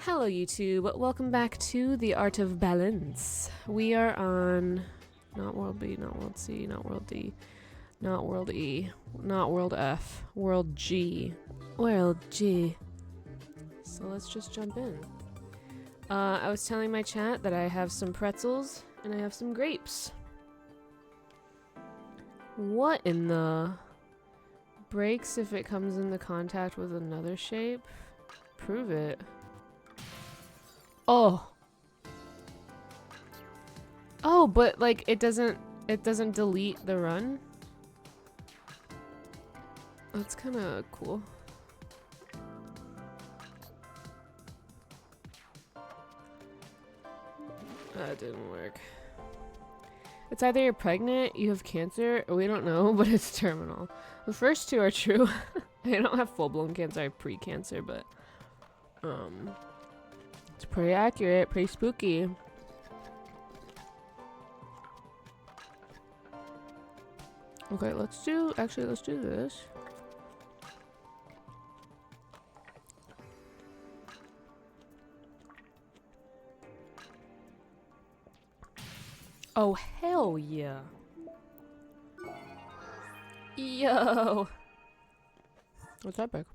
Hello YouTube, welcome back to The Art of Balance. We are on not World B, not World C, not World D, not World E, not World F, World G. World G. So let's just jump in. I was telling my chat that I have some pretzels and I have some grapes. What in the breaks if it comes into contact with another shape? Prove it. Oh. Oh, but like it doesn't delete the run? That's kind of cool. That didn't work. It's either you're pregnant, you have cancer, or we don't know, but it's terminal. The first two are true. I don't have full-blown cancer, I have pre-cancer, but it's pretty accurate, pretty spooky. Okay, let's do this. Oh, hell yeah. Yo. What's epic?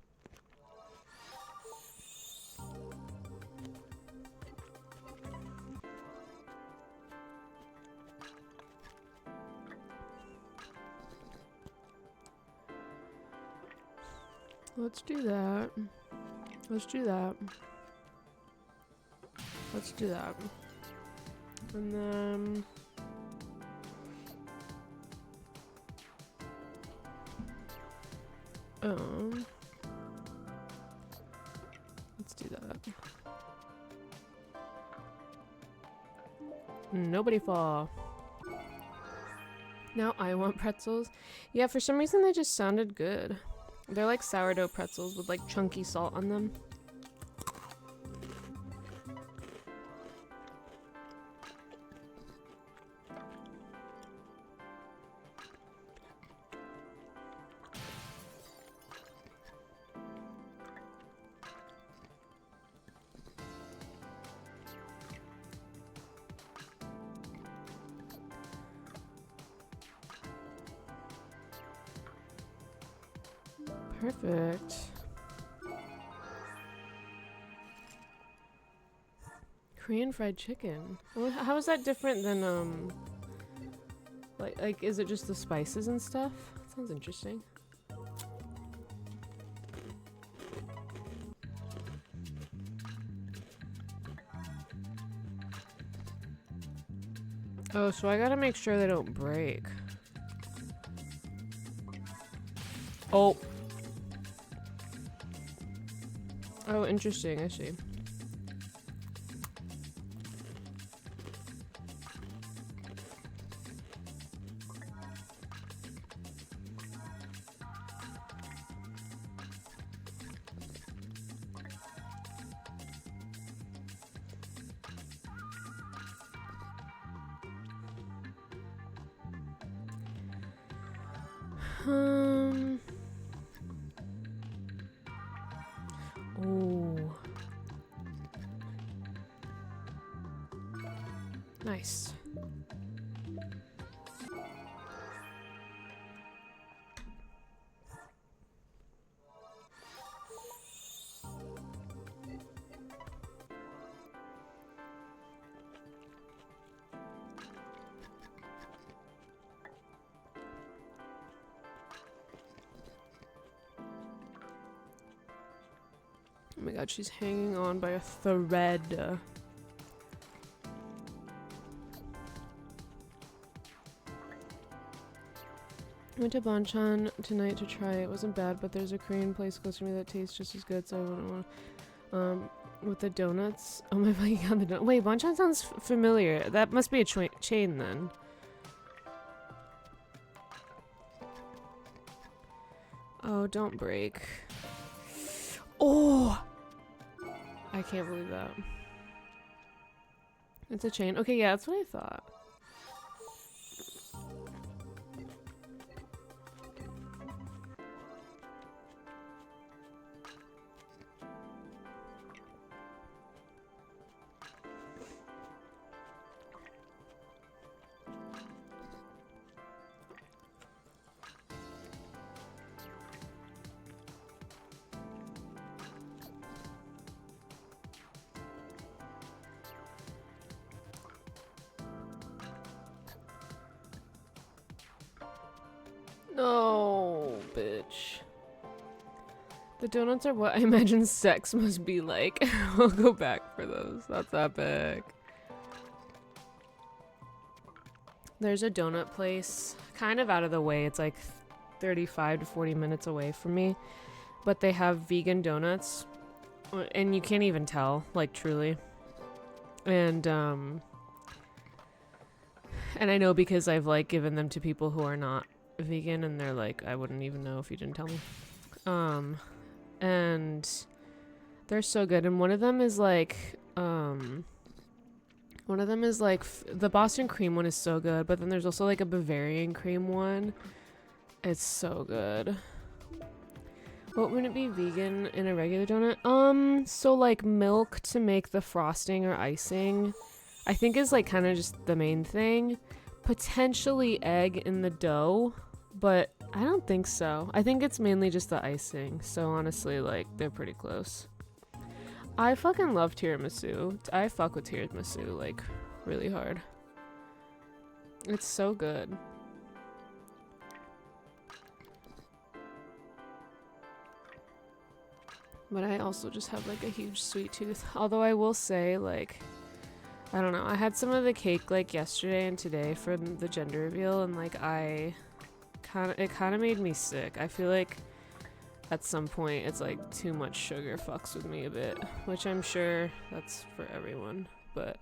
Let's do that. Let's do that. Let's do that. And then let's do that. Nobody fall. Now I want pretzels. Yeah, for some reason they just sounded good. They're like sourdough pretzels with like chunky salt on them. Perfect. Korean fried chicken. How is that different than like is it just the spices and stuff? Sounds interesting. Oh, so I gotta make sure they don't break. Oh. Oh, interesting, I see. Oh. Nice. Oh my god, she's hanging on by a thread. I went to Banchan tonight to try it. It wasn't bad, but there's a Korean place close to me that tastes just as good, so I wouldn't want with the donuts. Oh my god, the donut. Wait, Banchan sounds familiar. That must be a chain then. Oh, don't break. Oh! I can't believe that. It's a chain. Okay, yeah, that's what I thought. No, bitch. The donuts are what I imagine sex must be like. I'll go back for those. That's epic. There's a donut place kind of out of the way. It's like 35 to 40 minutes away from me. But they have vegan donuts. And you can't even tell, like, truly. And I know because I've, like, given them to people who are not vegan, and they're like, I wouldn't even know if you didn't tell me. And they're so good. And one of them is, like, the Boston cream one is so good, but then there's also, like, a Bavarian cream one. It's so good. What would it be vegan in a regular donut? So like milk to make the frosting or icing, I think is like kind of just the main thing. Potentially egg in the dough, but I don't think so. I think it's mainly just the icing. So honestly, like they're pretty close. I fucking love tiramisu. I fuck with tiramisu like really hard. It's so good. But I also just have like a huge sweet tooth. Although I will say, like, I don't know. I had some of the cake like yesterday and today for the gender reveal, and like it kind of made me sick. I feel like at some point it's like too much sugar fucks with me a bit, which I'm sure that's for everyone, but.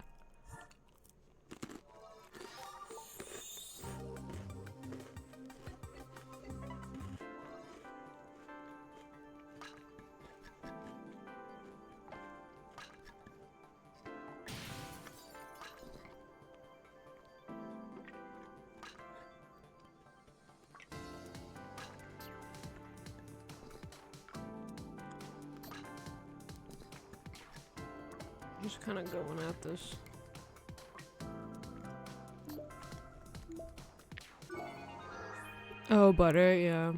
Just kind of going at this. Oh, butter, yeah.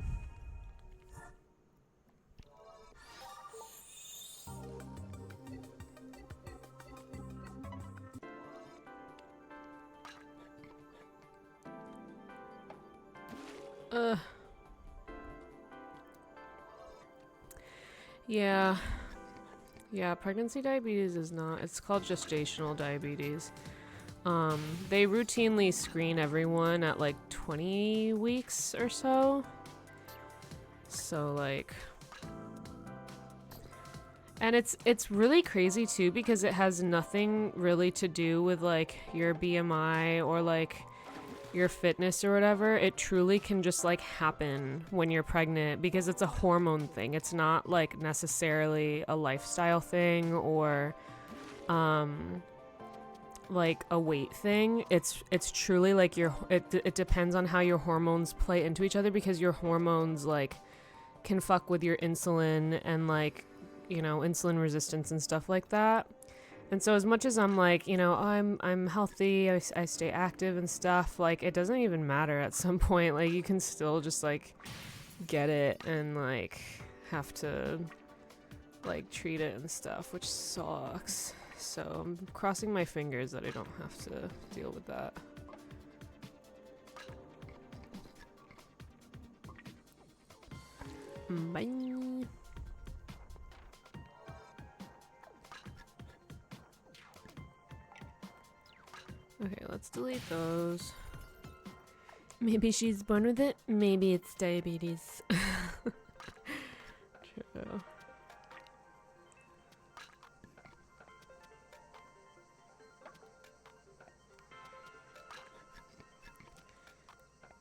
Yeah. Yeah, pregnancy diabetes is not. It's called gestational diabetes. They routinely screen everyone at like 20 weeks or so. So like, and it's really crazy too because it has nothing really to do with like your BMI or like your fitness or whatever. It truly can just like happen when you're pregnant because it's a hormone thing. It's not like necessarily a lifestyle thing or like a weight thing. It's truly like it depends on how your hormones play into each other because your hormones like can fuck with your insulin and like, you know, insulin resistance and stuff like that. And so as much as I'm like, you know, I'm healthy, I stay active and stuff, like it doesn't even matter at some point. Like you can still just like get it and like have to like treat it and stuff, which sucks. So I'm crossing my fingers that I don't have to deal with that. Bye. Okay, let's delete those. Maybe she's born with it. Maybe it's diabetes. True.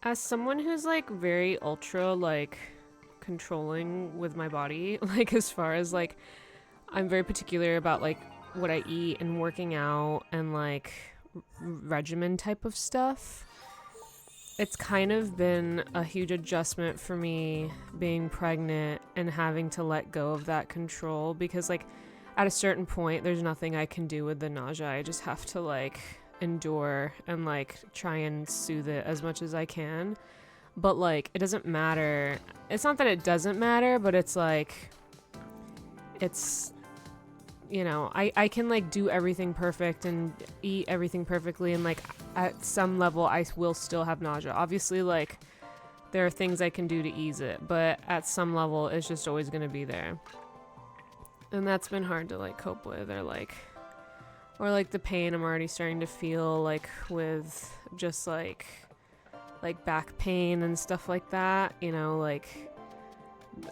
As someone who's like very ultra like controlling with my body, like as far as like I'm very particular about like what I eat and working out and like regimen type of stuff. It's kind of been a huge adjustment for me being pregnant and having to let go of that control because like at a certain point there's nothing I can do with the nausea. I just have to like endure and like try and soothe it as much as I can. But like it doesn't matter. It's not that it doesn't matter, but it's like it's, you know, I can like do everything perfect and eat everything perfectly and like at some level I will still have nausea. Obviously like there are things I can do to ease it, but at some level it's just always going to be there. And that's been hard to like cope with, or like the pain I'm already starting to feel like with just like back pain and stuff like that, you know, like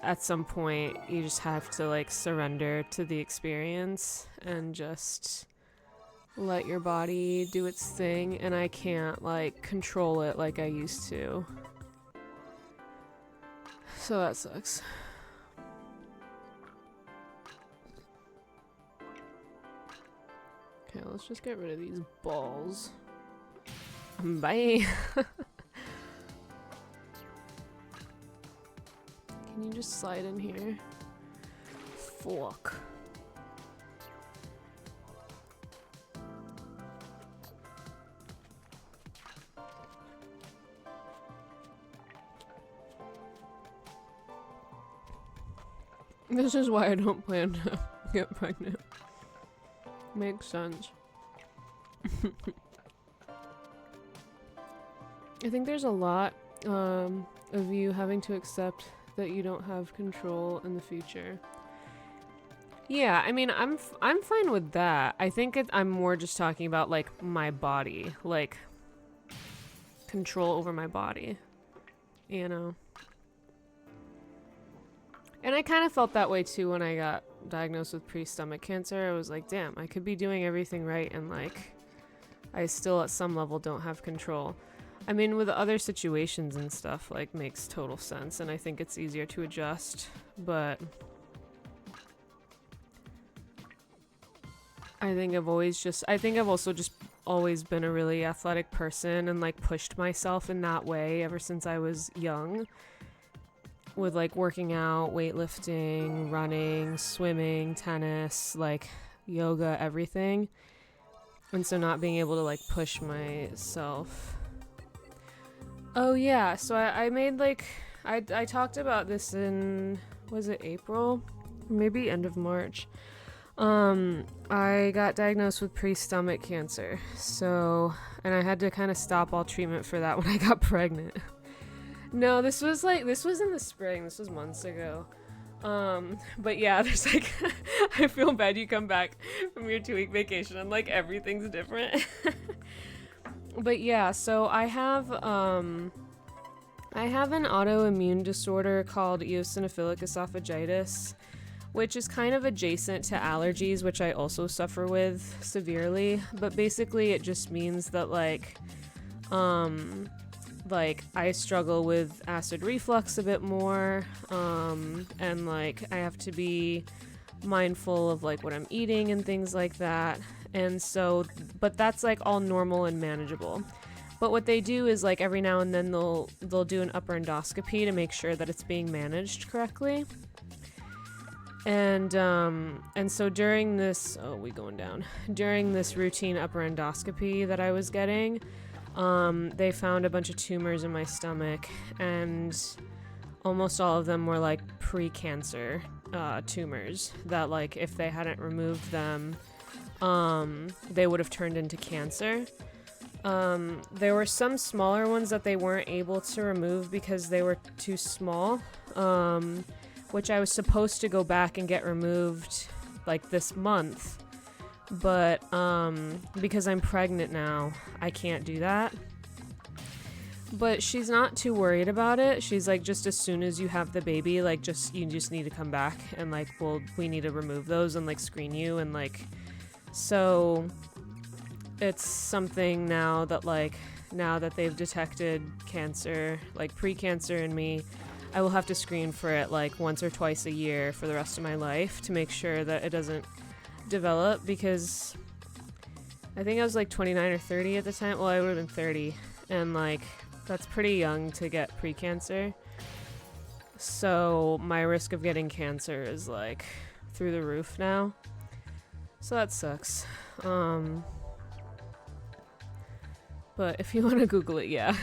at some point you just have to like surrender to the experience and just let your body do its thing, and I can't like control it like I used to. So that sucks. Okay, let's just get rid of these balls. Bye. Can you just slide in here? Fuck. This is why I don't plan to get pregnant. Makes sense. I think there's a lot of you having to accept that you don't have control in the future. Yeah, I mean, I'm fine with that. I think I'm more just talking about like my body, like control over my body, you know. And I kind of felt that way too when I got diagnosed with pre-stomach cancer. I was like, damn, I could be doing everything right and like I still at some level don't have control. I mean, with other situations and stuff, like, makes total sense, and I think it's easier to adjust, but I think I've also just always been a really athletic person and like pushed myself in that way ever since I was young. With like working out, weightlifting, running, swimming, tennis, like yoga, everything. And so not being able to like push myself. Oh yeah, so I made like, I talked about this in, was it April? Maybe end of March. I got diagnosed with pre-stomach cancer. So, and I had to kind of stop all treatment for that when I got pregnant. No, this was in the spring. This was months ago. But yeah, there's like, I feel bad you come back from your 2-week vacation and like everything's different. But yeah, so I have an autoimmune disorder called eosinophilic esophagitis, which is kind of adjacent to allergies, which I also suffer with severely. But basically it just means that like I struggle with acid reflux a bit more, and like I have to be mindful of like what I'm eating and things like that. And so, but that's like all normal and manageable. But what they do is like every now and then they'll do an upper endoscopy to make sure that it's being managed correctly. And so during this routine upper endoscopy that I was getting, they found a bunch of tumors in my stomach, and almost all of them were like pre-cancer tumors that like if they hadn't removed them, they would have turned into cancer. There were some smaller ones that they weren't able to remove because they were too small, which I was supposed to go back and get removed like this month. But because I'm pregnant now, I can't do that. But she's not too worried about it. She's like, just as soon as you have the baby, like you just need to come back and like we need to remove those and like screen you, and like so it's something now that they've detected cancer, like pre-cancer in me, I will have to screen for it like once or twice a year for the rest of my life to make sure that it doesn't develop, because I think I was like 29 or 30 at the time. Well, I would have been 30, and like that's pretty young to get pre-cancer. So my risk of getting cancer is like through the roof now. So that sucks. But if you want to Google it, yeah,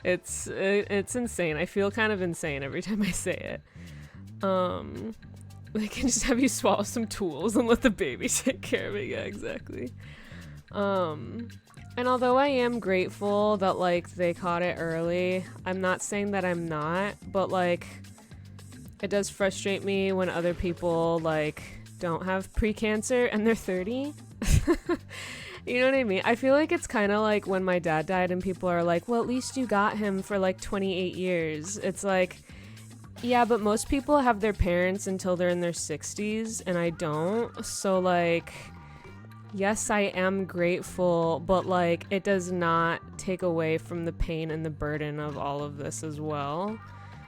it's insane. I feel kind of insane every time I say it. They can just have you swallow some tools and let the baby take care of it. Yeah, exactly. And although I am grateful that, like, they caught it early, I'm not saying that I'm not, but, like, it does frustrate me when other people, like, don't have pre-cancer and they're 30. You know what I mean? I feel like it's kind of like when my dad died and people are like, well, at least you got him for, like, 28 years. It's like, yeah, but most people have their parents until they're in their 60s, and I don't. So, like, yes, I am grateful, but, like, it does not take away from the pain and the burden of all of this as well.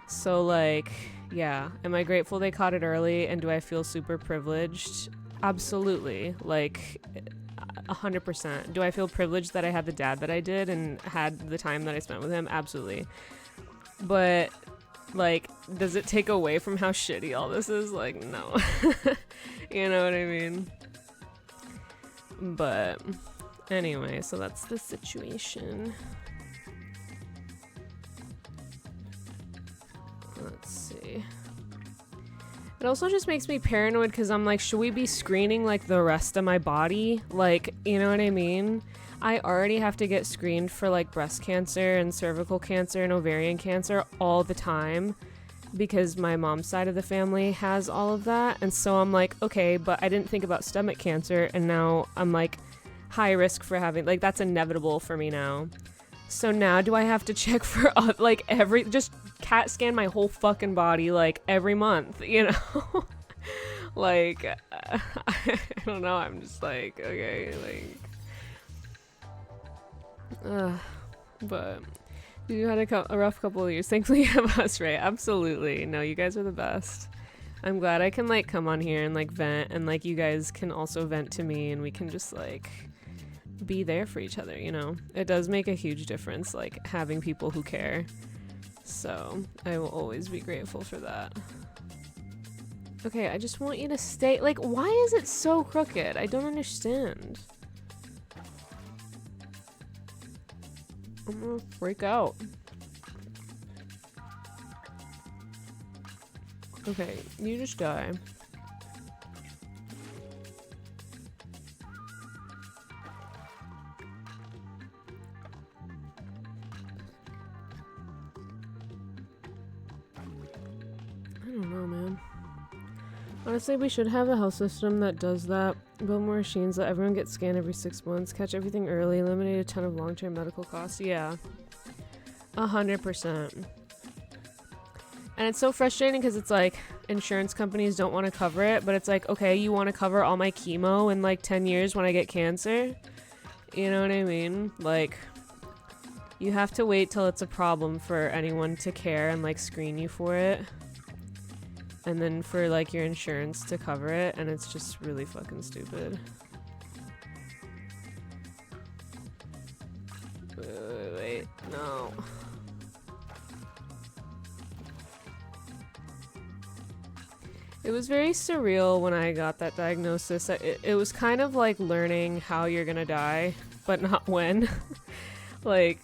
So, like, yeah, am I grateful they caught it early, and do I feel super privileged? Absolutely. Like, 100%. Do I feel privileged that I had the dad that I did and had the time that I spent with him? Absolutely. But, like, does it take away from how shitty all this is? Like, no. You know what I mean? But anyway, so that's the situation. Let's see. It also just makes me paranoid because I'm like, should we be screening, like, the rest of my body? Like, you know what I mean? I already have to get screened for, like, breast cancer and cervical cancer and ovarian cancer all the time because my mom's side of the family has all of that. And so I'm like, okay, but I didn't think about stomach cancer, and now I'm, like, high risk for having, like, that's inevitable for me now. So now do I have to check for, like, just CAT scan my whole fucking body, like, every month, you know? Like, I don't know, I'm just like, okay, like, but you had a rough couple of years. Thankfully you have us, right? Absolutely. No, you guys are the best. I'm glad I can, like, come on here and, like, vent, and, like, you guys can also vent to me, and we can just, like, be there for each other, you know? It does make a huge difference, like, having people who care. So I will always be grateful for that. Okay, I just want you to stay. Like, why is it so crooked? I don't understand. I'm gonna freak out. Okay, you just die. I don't know, man. Honestly, we should have a health system that does that. Build more machines, let everyone get scanned every 6 months, catch everything early, eliminate a ton of long-term medical costs. Yeah. 100%. And it's so frustrating because it's like insurance companies don't want to cover it, but it's like, okay, you want to cover all my chemo in like 10 years when I get cancer? You know what I mean? Like, you have to wait till it's a problem for anyone to care and like screen you for it. And then for, like, your insurance to cover it, and it's just really fucking stupid. Wait, no. It was very surreal when I got that diagnosis. It was kind of like learning how you're gonna die, but not when. Like,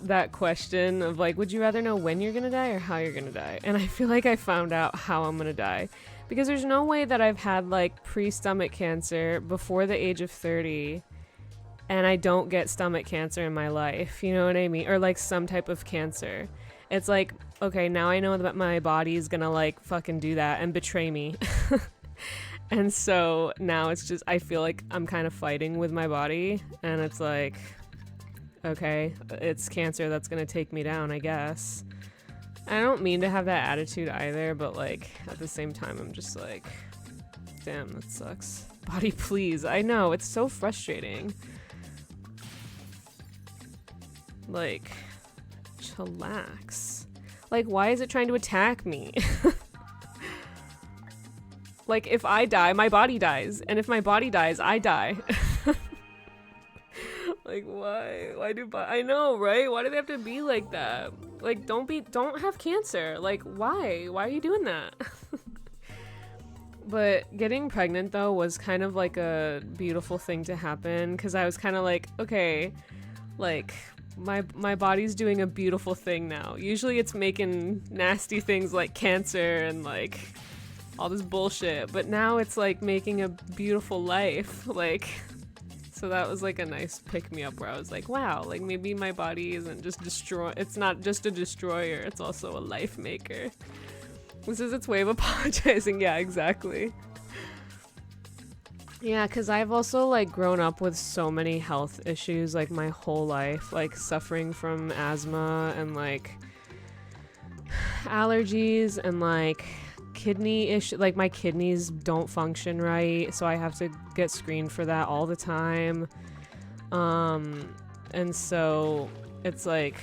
that question of like, would you rather know when you're gonna die or how you're gonna die? And I feel like I found out how I'm gonna die, because there's no way that I've had like pre-stomach cancer before the age of 30 and I don't get stomach cancer in my life, you know what I mean? Or like some type of cancer. It's like, okay, now I know that my body's gonna like fucking do that and betray me. And so now it's just, I feel like I'm kind of fighting with my body, and it's like, okay, it's cancer that's gonna take me down, I guess. I don't mean to have that attitude either, but like at the same time I'm just like, damn, that sucks. Body, please. I know, it's so frustrating. Like, chillax. Like, why is it trying to attack me? Like, if I die, my body dies, and if my body dies, I die. Like, why? Why do I know, right? Why do they have to be like that? Like, don't have cancer. Like, why? Why are you doing that? But getting pregnant, though, was kind of like a beautiful thing to happen, because I was kind of like, okay, like, my body's doing a beautiful thing now. Usually it's making nasty things like cancer and, like, all this bullshit, but now it's, like, making a beautiful life. Like, So that was like a nice pick-me-up where I was like, wow, like maybe my body isn't just it's not just a destroyer, it's also a life maker. This is its way of apologizing. Yeah, exactly. Yeah, because I've also like grown up with so many health issues like my whole life, like suffering from asthma and like allergies and like kidney issue, like my kidneys don't function right, so I have to get screened for that all the time. And so it's like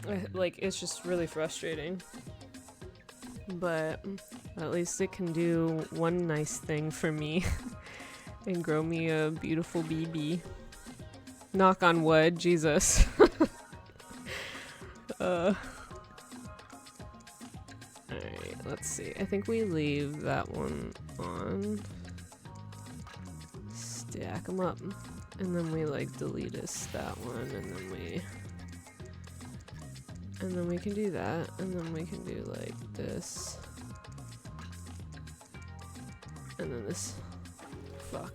it's just really frustrating. But at least it can do one nice thing for me and grow me a beautiful BB. Knock on wood, Jesus. Alright, let's see. I think we leave that one on. Stack them up. And then we like delete that one, and then we can do that, and then we can do like this. And then this. Fuck.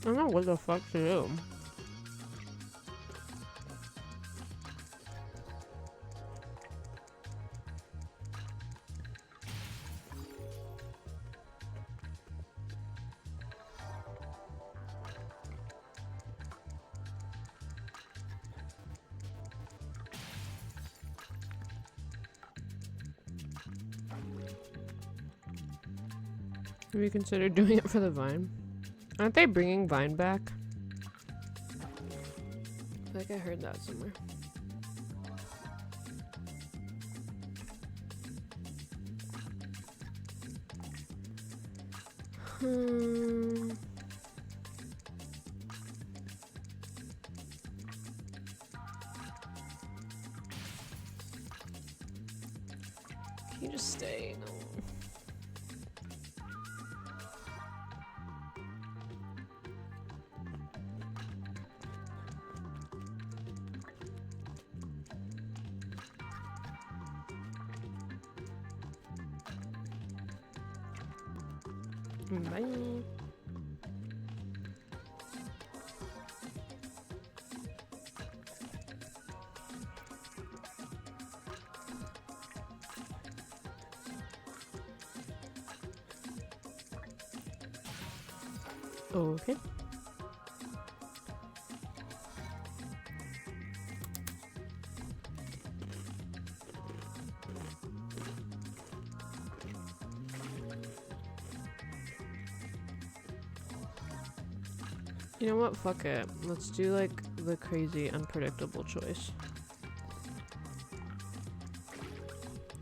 I don't know what the fuck to do. Have you considered doing it for the Vine? Aren't they bringing Vine back? I feel like I heard that somewhere. Can you just stay? No. Bye. Okay. You know what? Fuck it. Let's do like the crazy unpredictable choice.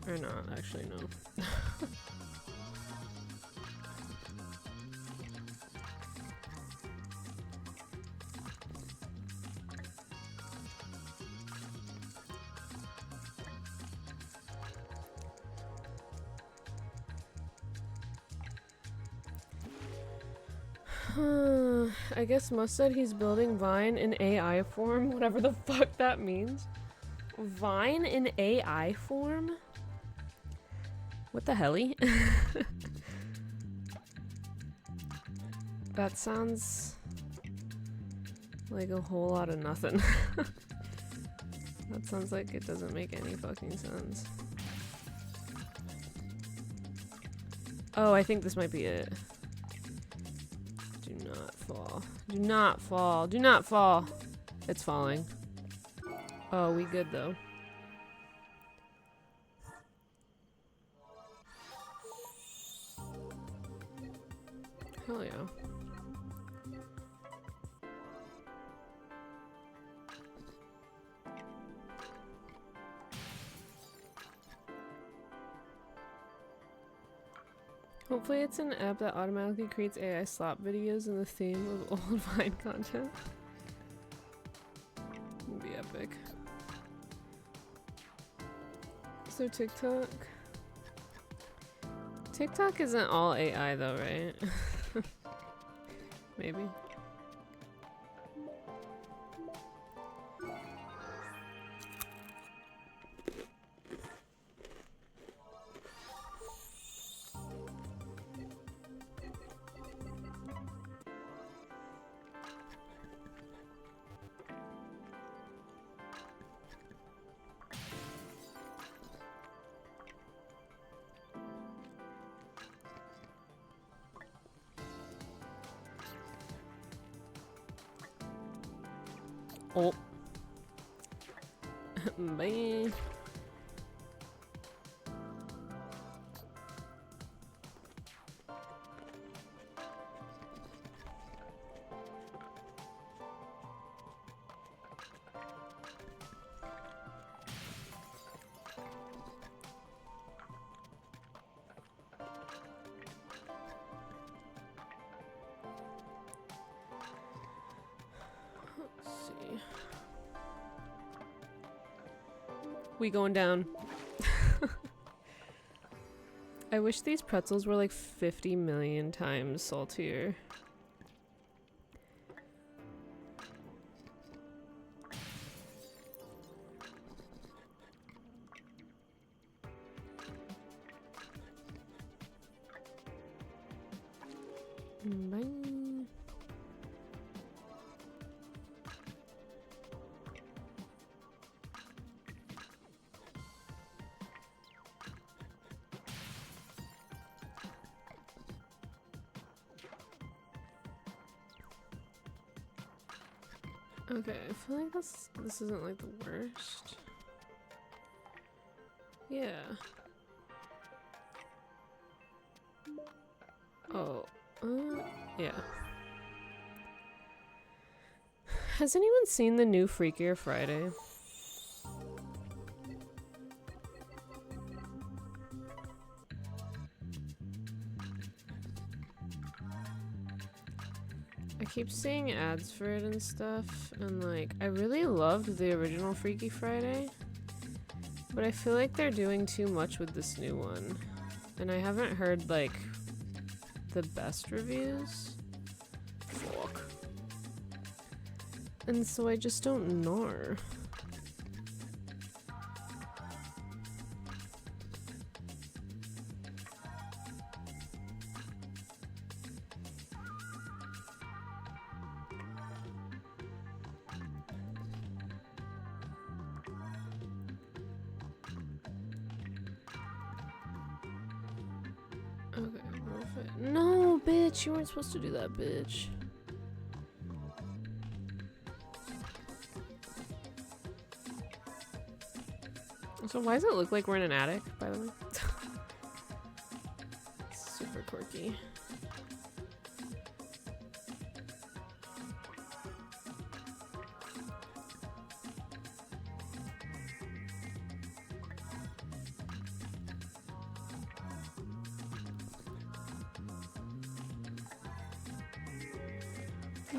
Or not, actually, no. I guess Mus said he's building Vine in AI form, whatever the fuck that means. Vine in AI form? What the helly? That sounds like a whole lot of nothing. That sounds like it doesn't make any fucking sense. Oh, I think this might be it. Do not fall. Do not fall. Do not fall. It's falling. Oh, we good though. Hell yeah. Hopefully it's an app that automatically creates AI slap videos in the theme of old Vine content. It'd be epic. So TikTok? TikTok isn't all AI though, right? Maybe. Oh. Bye. We going down. I wish these pretzels were like 50 million times saltier. Bye. Okay, I feel like this isn't like the worst. Yeah. Oh, yeah. Has anyone seen the new Freakier Friday? I keep seeing ads for it and stuff, and like, I really loved the original Freaky Friday, but I feel like they're doing too much with this new one, and I haven't heard like the best reviews. Fuck. And so I just don't know. Okay, perfect. No, bitch, you weren't supposed to do that, bitch. So why does it look like we're in an attic, by the way? Super quirky.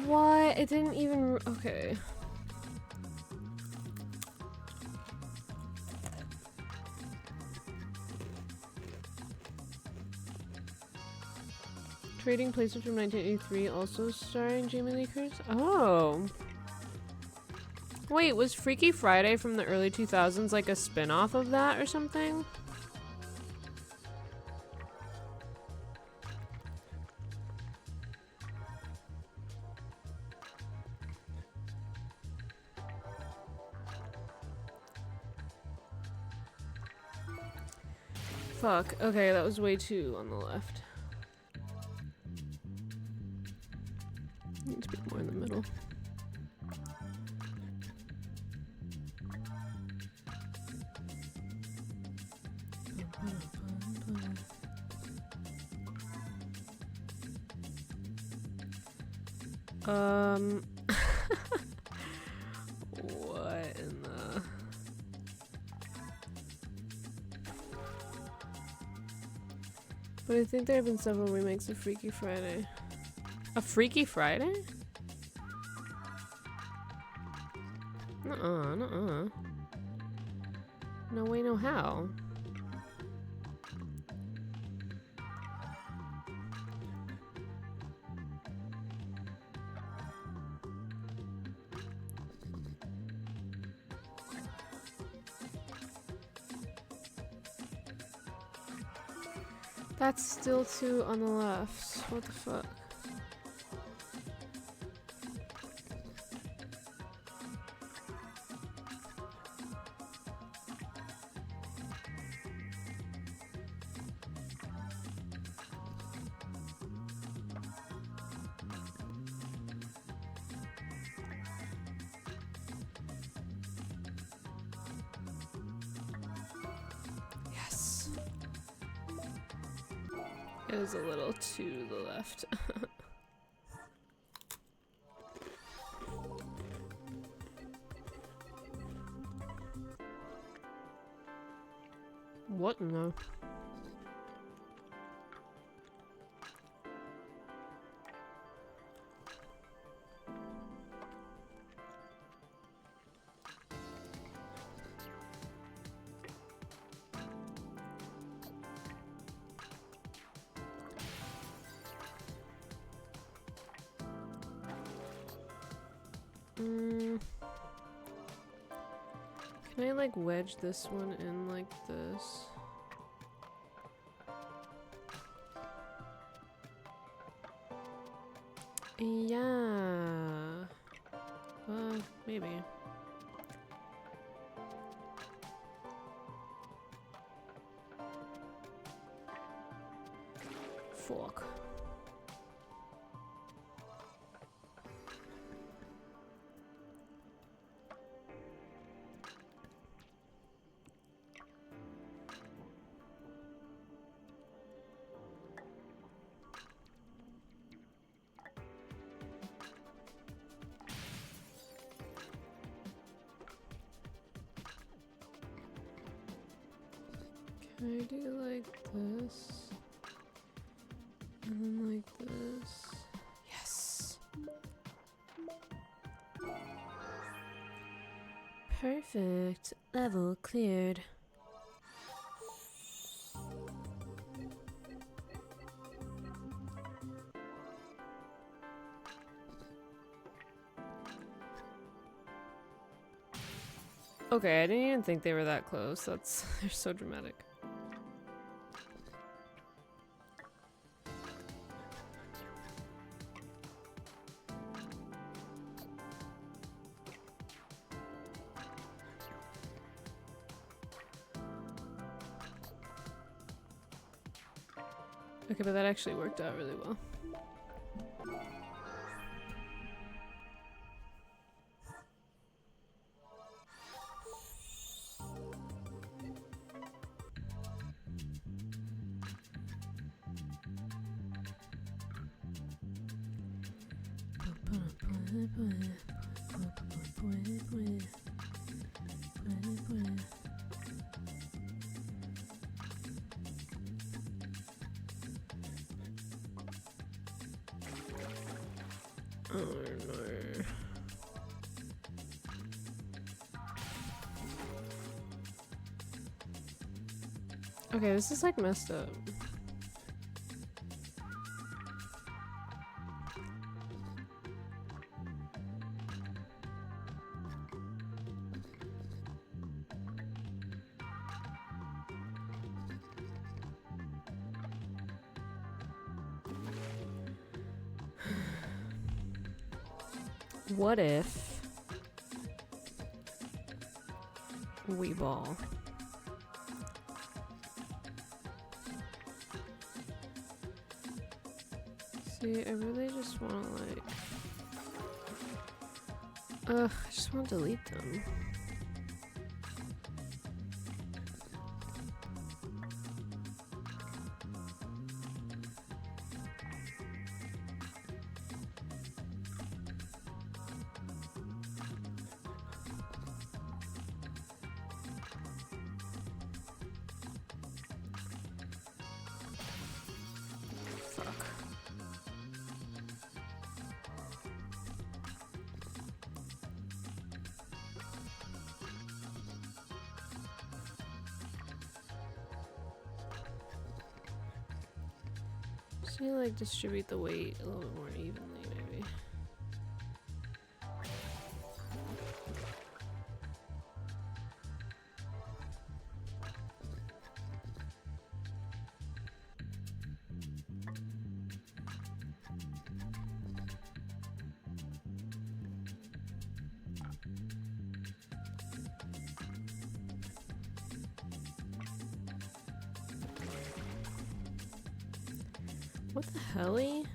What? It didn't even... Okay. Trading Places from 1983, also starring Jamie Lee Curtis? Oh. Wait, was Freaky Friday from the early 2000s like a spin-off of that or something? Fuck. Okay, that was way too on the left. Need to be more in the middle. What in the... But I think there have been several remakes of Freaky Friday. A Freaky Friday? Nuh-uh, nuh-uh. No way, no how. That's still two on the left. What the fuck? It is a little to the left. What in the... Can I like wedge this one in like this? Yeah. Maybe. Fuck. Can I do like this? And then like this? Yes! Perfect. Level cleared. Okay, I didn't even think they were that close. That's... they're so dramatic. Okay, but that actually worked out really well. Oh no. Okay, this is like messed up. What if we ball? See, I really just want to like... Ugh, I just want to delete them. Just need to like distribute the weight a little bit more evenly, maybe. What the helly?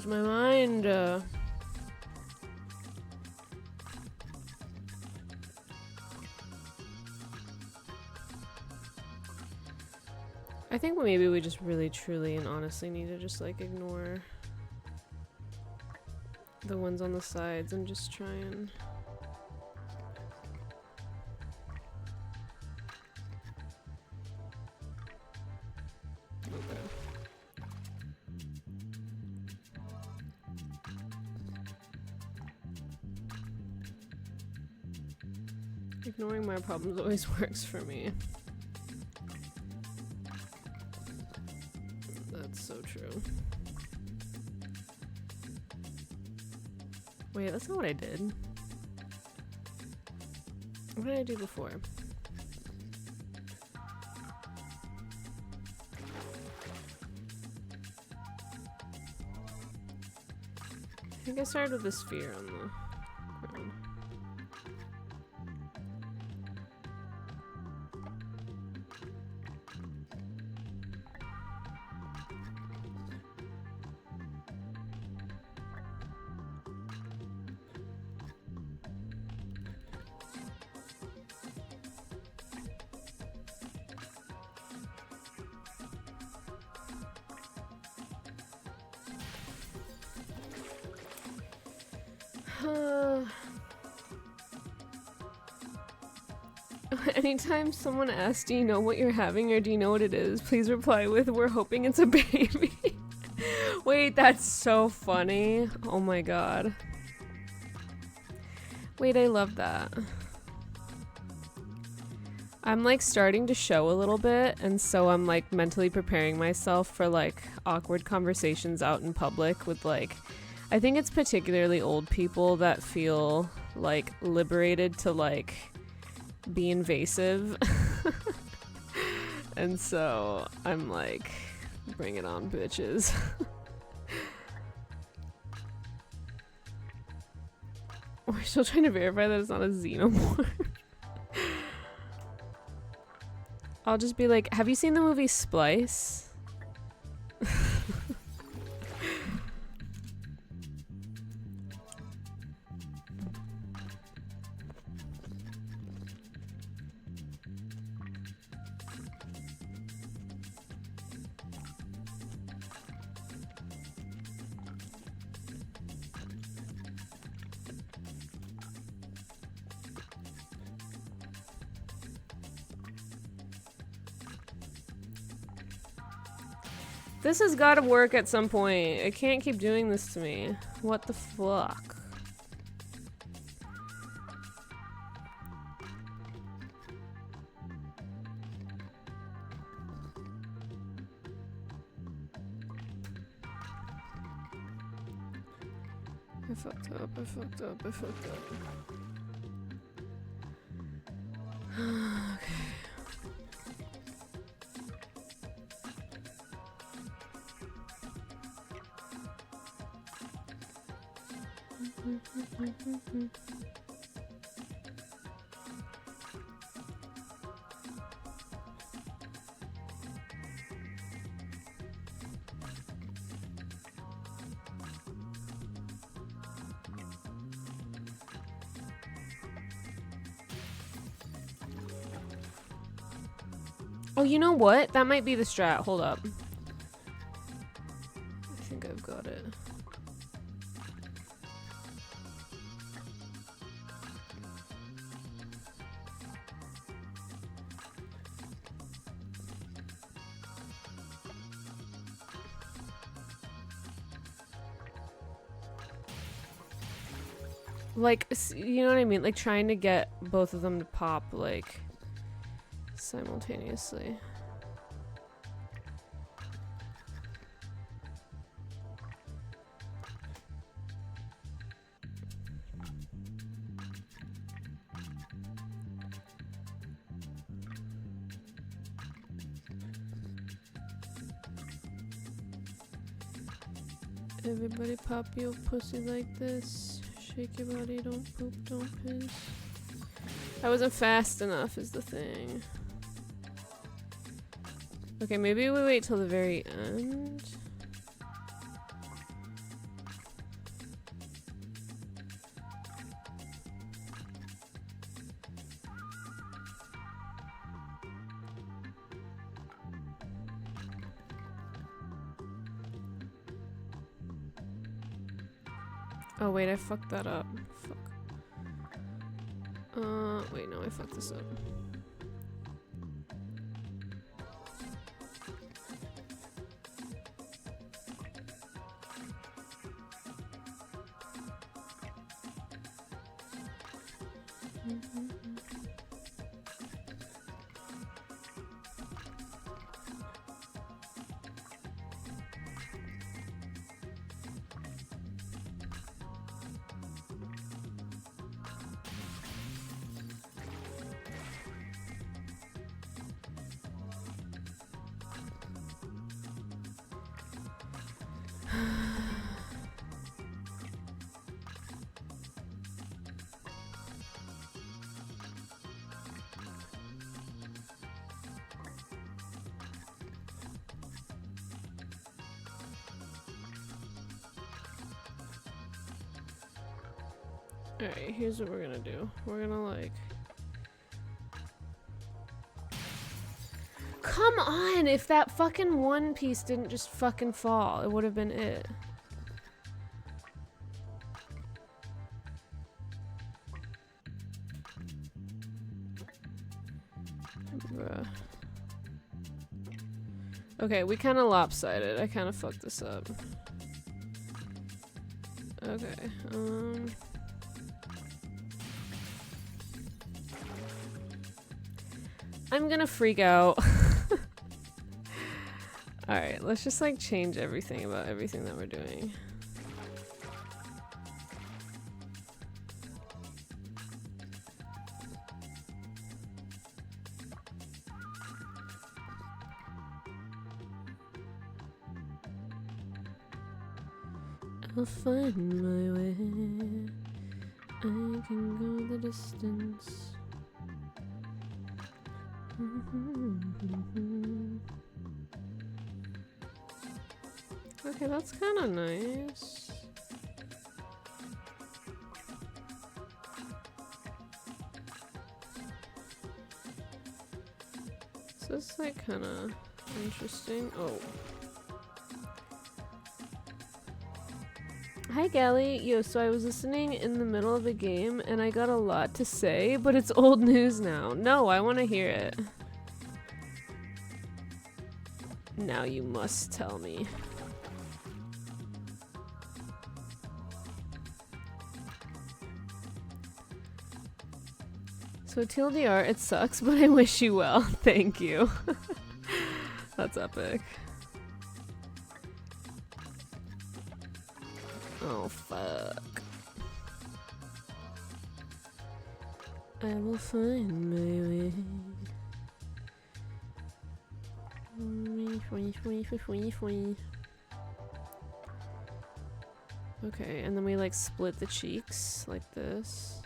lose my mind. I think maybe we just really, truly, and honestly need to just like ignore the ones on the sides and just try and... Ignoring my problems always works for me. That's so true. Wait, that's not what I did. What did I do before? I think I started with the sphere on the ground. Anytime someone asks, do you know what you're having or do you know what it is, please reply with, we're hoping it's a baby. Wait, that's so funny. Oh my god. Wait, I love that. I'm like starting to show a little bit, and so I'm like mentally preparing myself for like awkward conversations out in public with like, I think it's particularly old people that feel like liberated to like be invasive. And so I'm like, bring it on, bitches. We're still trying to verify that it's not a xenomorph. I'll just be like, have you seen the movie Splice? This has got to work at some point. It can't keep doing this to me. What the fuck? I fucked up, I fucked up, I fucked up. Okay. Oh, you know what? That might be the strat. Hold up. I think I've got it. Like, you know what I mean? Like, trying to get both of them to pop, like, simultaneously. Everybody pop your pussy like this. Shake your body, don't poop, don't piss. I wasn't fast enough is the thing. Okay, maybe we wait till the very end. Oh wait, I fucked that up. Fuck. Wait, no, I fucked this up. Alright, here's what we're gonna do. We're gonna like... Come on! If that fucking one piece didn't just fucking fall, it would have been it. Bruh. Okay, we kinda lopsided. I kinda fucked this up. Okay, I'm gonna freak out. Alright, let's just like change everything about everything that we're doing. I'll find my way. I can go the distance. Okay, that's kind of nice. So it's like kind of interesting. Oh. Hi Gally, yo, so I was listening in the middle of a game and I got a lot to say, but it's old news now. No, I want to hear it. Now you must tell me. So TLDR, it sucks, but I wish you well. Thank you. That's epic. Oh, fuck. I will find my way. Okay, and then we like split the cheeks like this.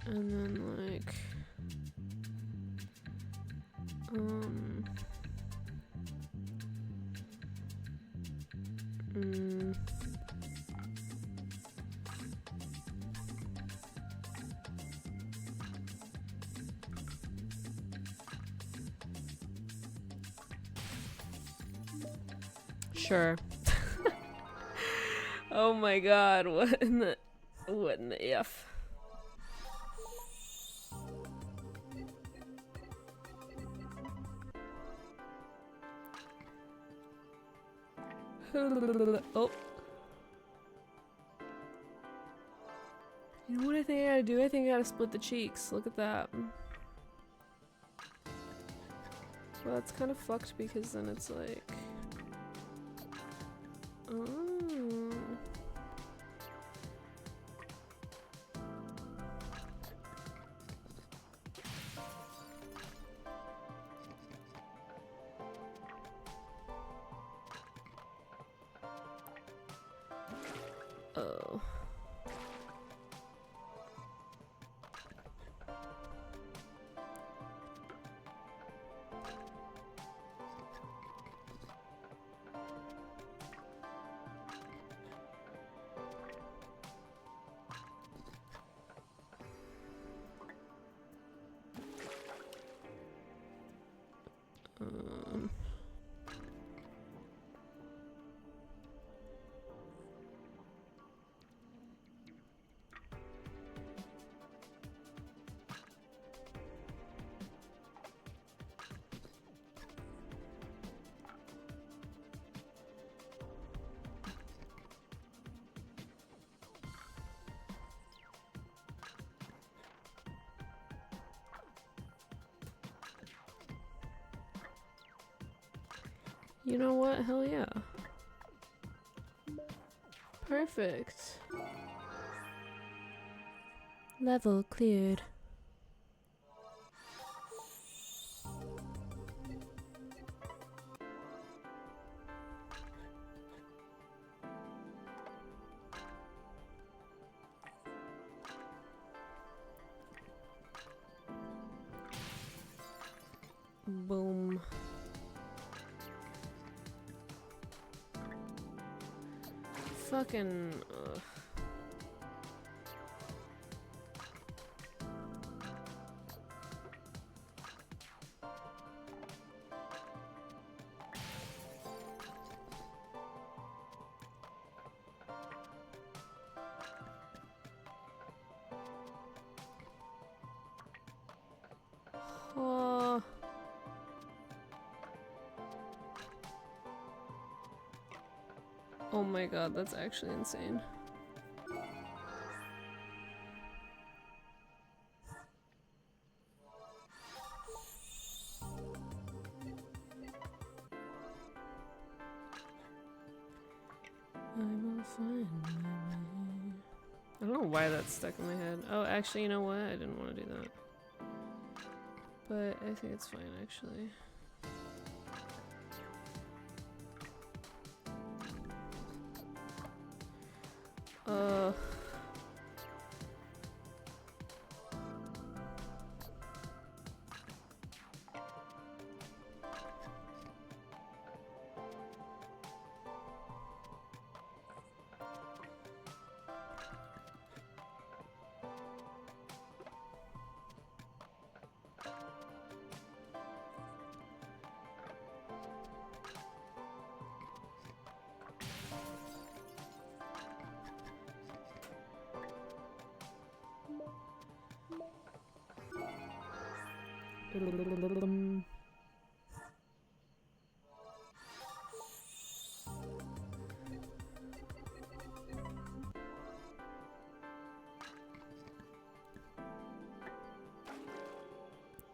And then like... Sure. Oh my god, what in the F? Oh. You know what I think I gotta do? I think I gotta split the cheeks. Look at that. Well, that's kind of fucked because then it's like... Oh. Oh. You know what? Hell yeah. Perfect. Level cleared. Boom. Fucking. Ugh. Oh. Oh my god, that's actually insane. I will find my way. I don't know why that's stuck in my head. Oh, actually, you know what? I didn't want to do that. But I think it's fine, actually.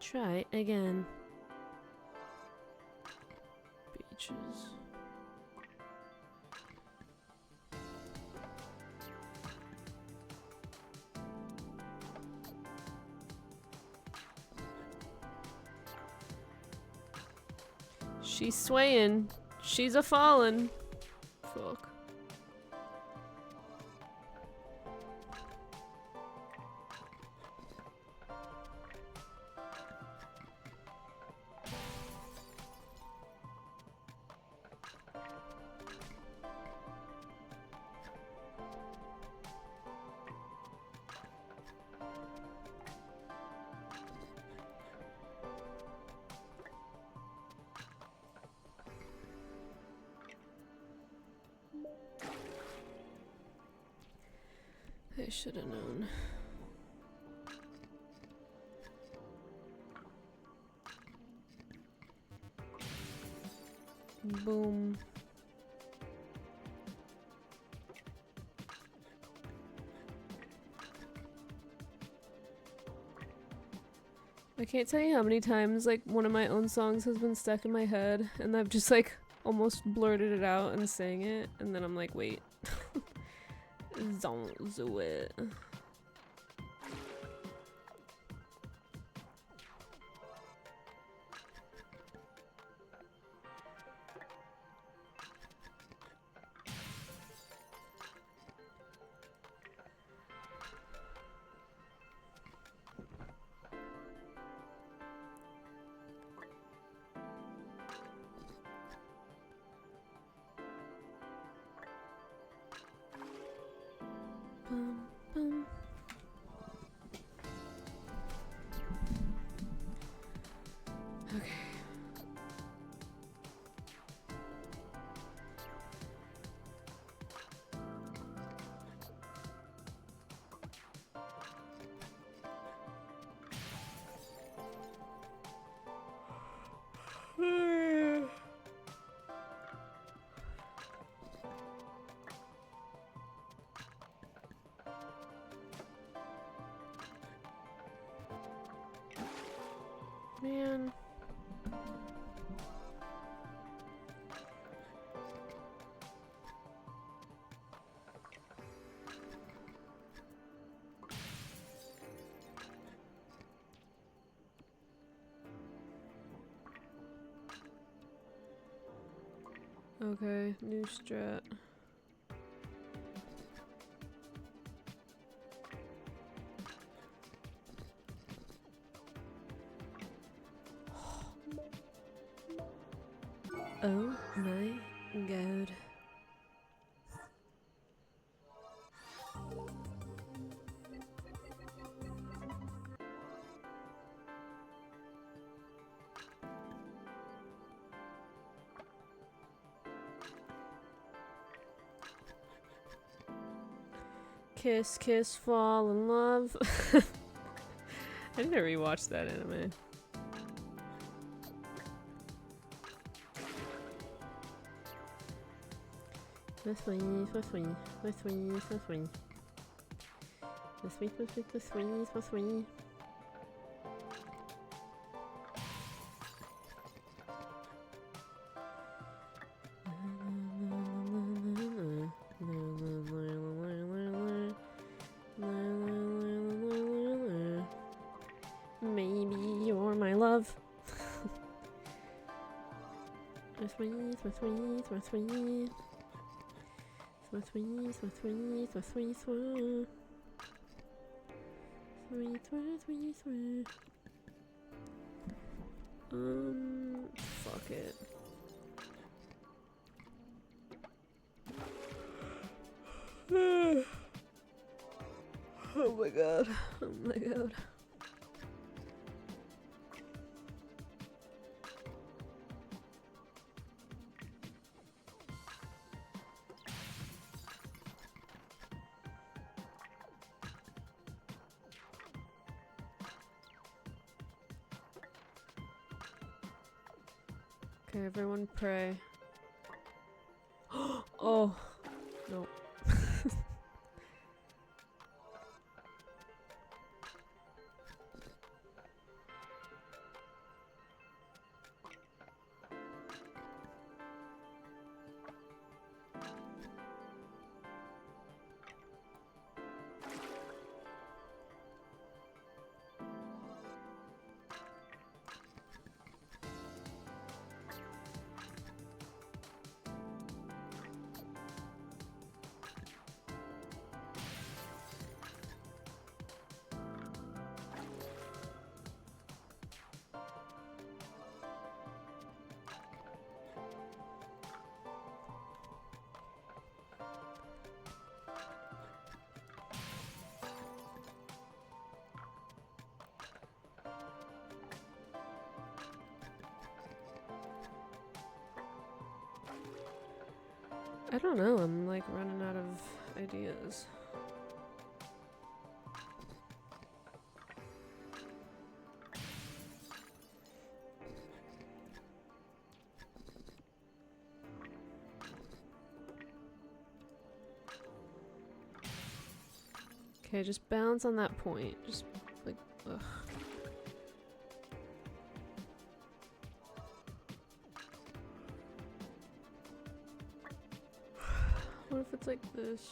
Try again. Beaches. She's swaying. She's a fallen. Fuck. I should have known. Boom. I can't tell you how many times like one of my own songs has been stuck in my head and I've just like almost blurted it out and sang it and then I'm like, wait. Don't do it. Bum, bum. Okay. Man. Okay, new strat. Oh my god. Kiss, kiss, fall in love. I need to rewatch that anime. So sweet, so sweet, so sweet, so sweet. So sweet, so sweet, so sweet, so sweet. Maybe you're my love. So sweet, so sweet, so sweet. So sweet, so sweet, so sweet, sweet. Sweet, sweet, sweet, sweet. Fuck it. Oh my god. Oh my god. Okay, everyone pray. Oh, no. I don't know, I'm like running out of ideas. Okay, just bounce on that point. Just like, ugh. What if it's like this?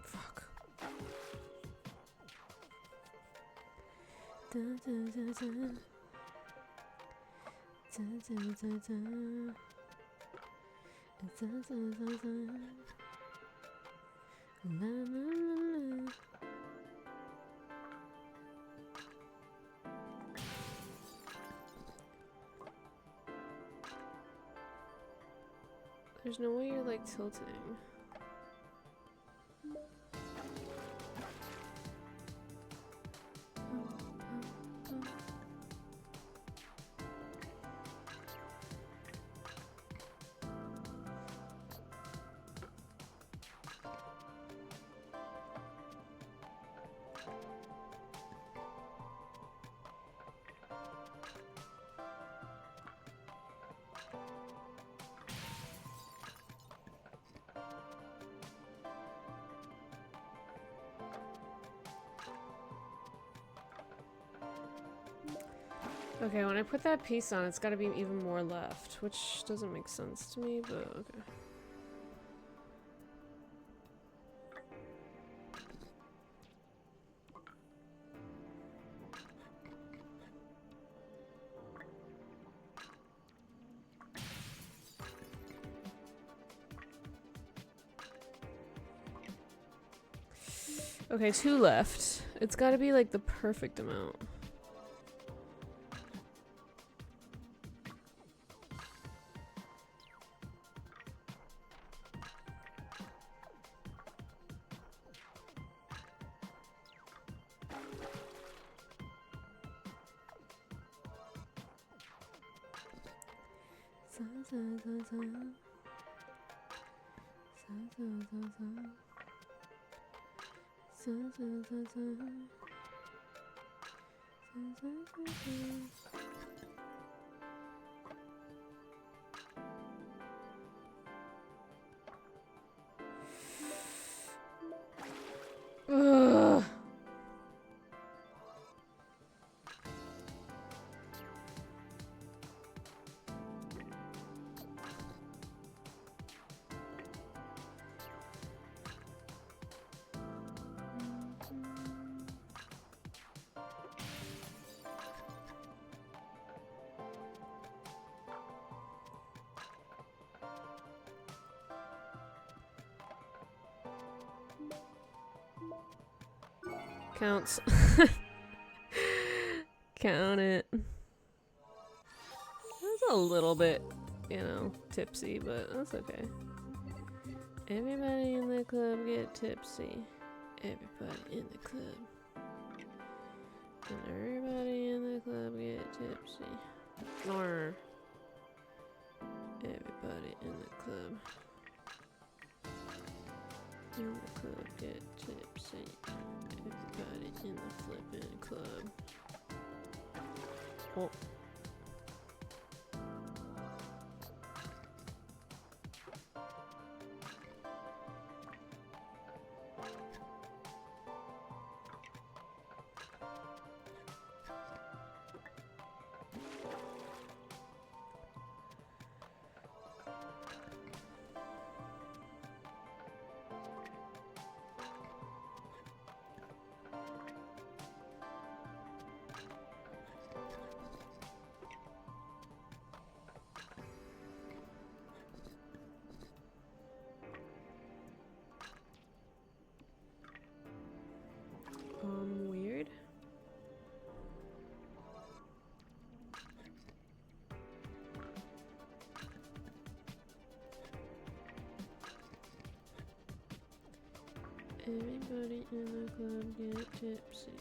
Fuck. Dun, dun, dun, dun. Dun, dun, dun, dun. Dun, dun, dun, dun. La, la, la, la. There's no way you're like tilting. Okay, when I put that piece on, it's gotta be even more left, which doesn't make sense to me, but okay. Okay, 2 left. It's gotta be like the perfect amount. Ugh. Counts. Count it. That's a little bit, you know, tipsy, but that's okay. Everybody in the club get tipsy. Everybody in the club. And everybody in the club get tipsy. Or everybody in the club. In the club get tipsy. Everybody in the flippin' club. Oh. Weird. Everybody in the club get tipsy.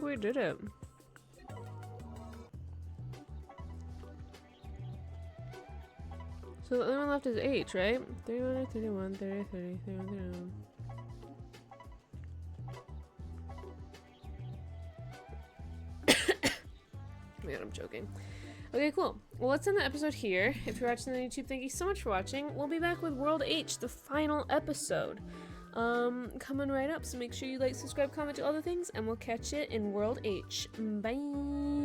We did it. So the only one left is H, right? 31 or 31, 30, 30, 31, 31. Oh my god, I'm joking. Okay, cool. Well, let's end the episode here. If you're watching on YouTube, thank you so much for watching. We'll be back with World H, the final episode. Coming right up, so make sure you like, subscribe, comment, do all the things, and we'll catch you in World H. Bye!